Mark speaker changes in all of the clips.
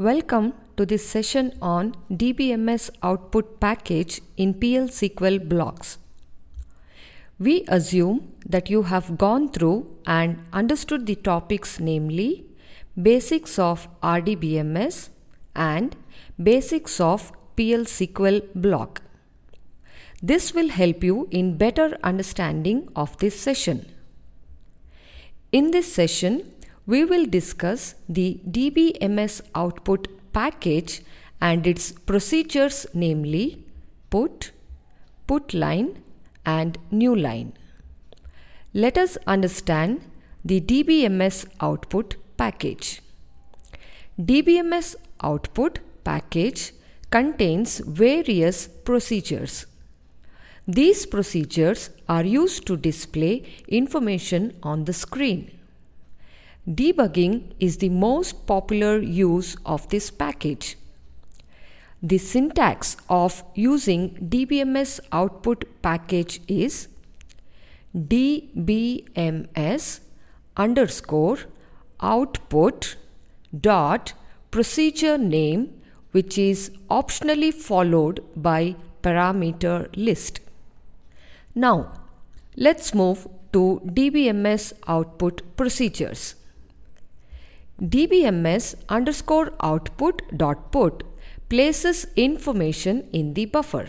Speaker 1: Welcome to this session on DBMS output package in PL/SQL blocks. We assume that you have gone through and understood the topics, namely basics of RDBMS and basics of PL/SQL block. This will help you in better understanding of this session. In this session, we will discuss the DBMS output package and its procedures, namely put, put line and new line. Let us understand the DBMS output package. DBMS output package contains various procedures. These procedures are used to display information on the screen. Debugging is the most popular use of this package. The syntax of using DBMS output package is DBMS underscore output dot procedure name, which is optionally followed by parameter list. Now, let's move to DBMS output procedures. DBMS underscore output dot put places information in the buffer.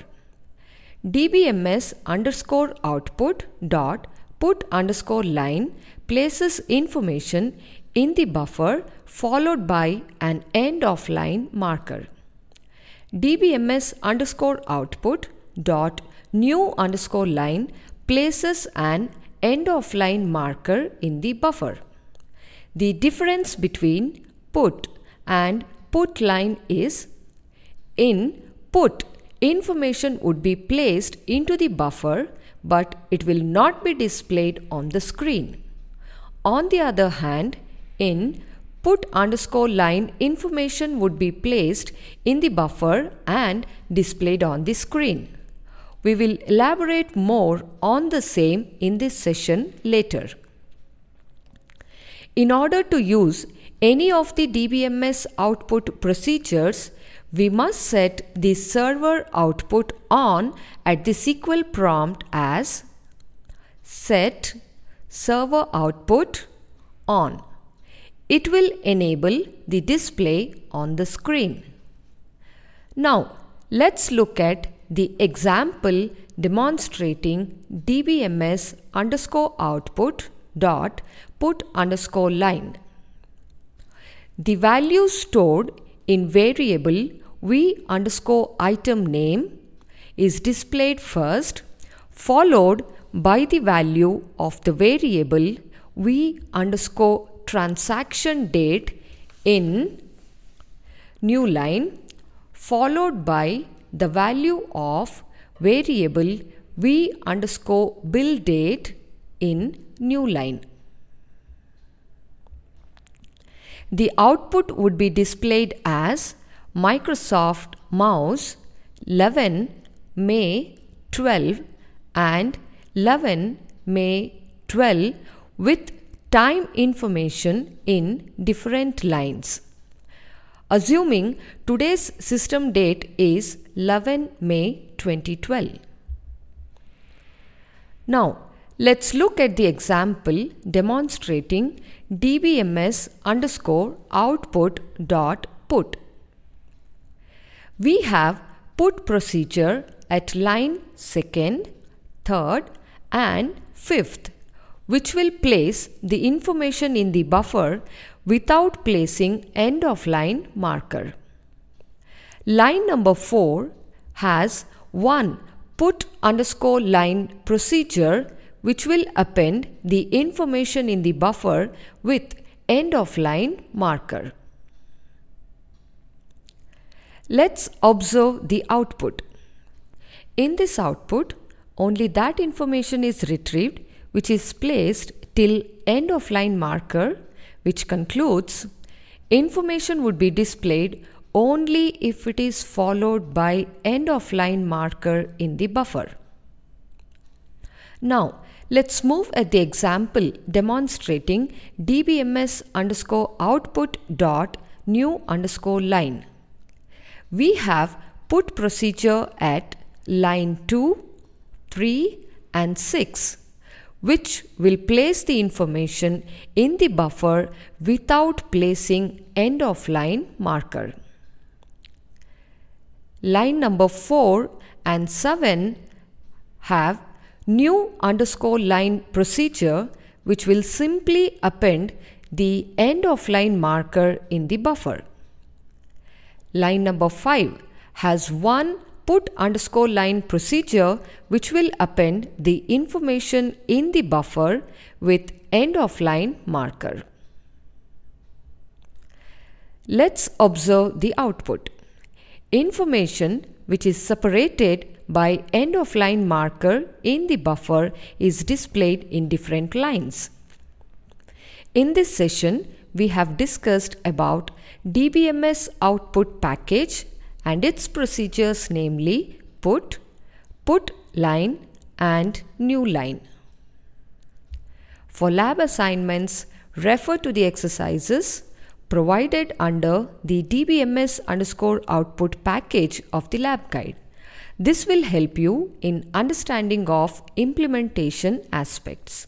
Speaker 1: DBMS underscore output dot put underscore line places information in the buffer followed by an end of line marker. DBMS underscore output dot new underscore line places an end of line marker in the buffer. The difference between put and put line is, in put, information would be placed into the buffer, but it will not be displayed on the screen. On the other hand, in put underscore line, information would be placed in the buffer and displayed on the screen. We will elaborate more on the same in this session later. In order to use any of the DBMS output procedures, we must set the server output on at the SQL prompt as set server output on. It will enable the display on the screen. Now, let's look at the example demonstrating DBMS underscore output dot put underscore line. The value stored in variable v underscore item name is displayed first, followed by the value of the variable v underscore transaction date in new line, followed by the value of variable v underscore bill date in new line. The output would be displayed as Microsoft Mouse 11 May 12 and 11 May 12 with time information in different lines. Assuming today's system date is 11 May 2012. Now, let's look at the example demonstrating DBMS underscore output dot put. We have put procedure at line 2nd, 3rd and 5th, which will place the information in the buffer without placing end of line marker. Line number 4 has one put underscore line procedure which will append the information in the buffer with end of line marker. Let's observe the output. In this output, only that information is retrieved which is placed till end of line marker, which concludes information would be displayed only if it is followed by end of line marker in the buffer. Now, let's move at the example demonstrating DBMS underscore output dot new underscore line. We have put procedure at line 2, 3 and 6, which will place the information in the buffer without placing end of line marker. Line number 4 and 7 have new underscore line procedure, which will simply append the end of line marker in the buffer. Line number 5 has one put underscore line procedure, which will append the information in the buffer with end of line marker. Let's observe the output. Information which is separated by end of line marker in the buffer is displayed in different lines. In this session, we have discussed about DBMS output package and its procedures, namely put, put line and new line. For lab assignments, refer to the exercises provided under the DBMS underscore output package of the lab guide. This will help you in understanding of implementation aspects.